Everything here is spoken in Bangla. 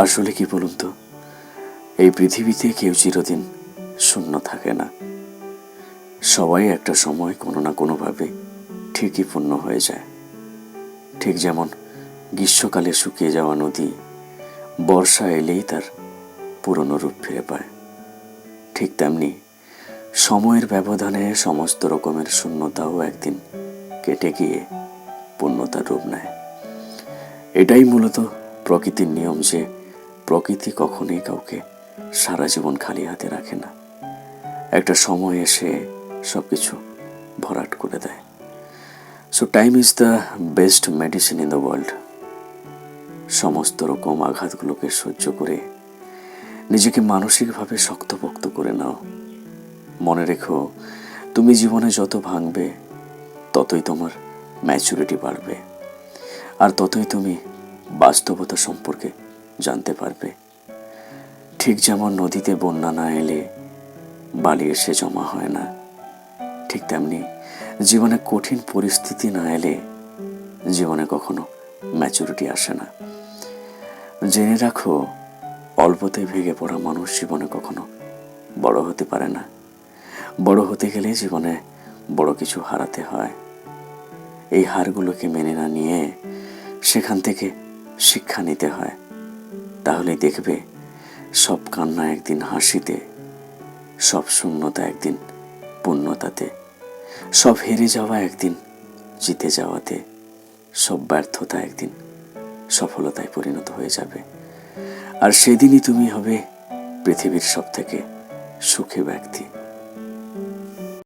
আসলে কি বলুন তো, এই পৃথিবীতে কেউ চিরদিন শূন্য থাকে না। সবাই একটা সময় কোনো না কোনোভাবে ঠিকই পূর্ণ হয়ে যায়। ঠিক যেমন গ্রীষ্মকালে শুকিয়ে যাওয়া নদী বর্ষা এলেই তার পুরনো রূপ ফিরে পায়, ঠিক তেমনি সময়ের ব্যবধানে সমস্ত রকমের শূন্যতাও একদিন কেটে গিয়ে পূর্ণতার রূপ নেয়। এটাই মূলত প্রকৃতির নিয়ম যে প্রকৃতি কখনোই কাউকে সারা জীবন খালি হাতে রাখে না। একটা সময় এসে সবকিছু ভরাট করে দেয়। So time is the best medicine in the world. সমস্ত রকম আঘাতগুলোকে সহ্য করে নিজেকে মানসিকভাবে শক্তপোক্ত করে নাও। মনে রেখো, তুমি জীবনে যত ভাঙবে ততই তোমার ম্যাচুরিটি বাড়বে, আর ততই তুমি বাস্তবতা সম্পর্কে জানতে পারবে। ঠিক যেমন নদীতে বন্যা না এলে বালি এসে জমা হয় না, ঠিক তেমনি জীবনে কঠিন পরিস্থিতি না এলে জীবনে কখনো ম্যাচুরিটি আসে না। জেনে রাখো, অল্পতে ভেঙে পড়া মানুষ জীবনে কখনো বড় হতে পারে না। বড় হতে গেলে জীবনে বড় কিছু হারাতে হয়। এই হারগুলোকে মেনে না নিয়ে সেখান থেকে শিক্ষা নিতে হয়। তাহলেই দেখবে সব কান্না একদিন হাসিতে, সব শূন্যতা একদিন পূর্ণতাতে, সব হেরে যাওয়া একদিন জিতে যাওয়াতে, সব ব্যর্থতা একদিন সফলতায় পরিণত হয়ে যাবে। আর সেদিনই তুমি হবে পৃথিবীর সব থেকে সুখী ব্যক্তি।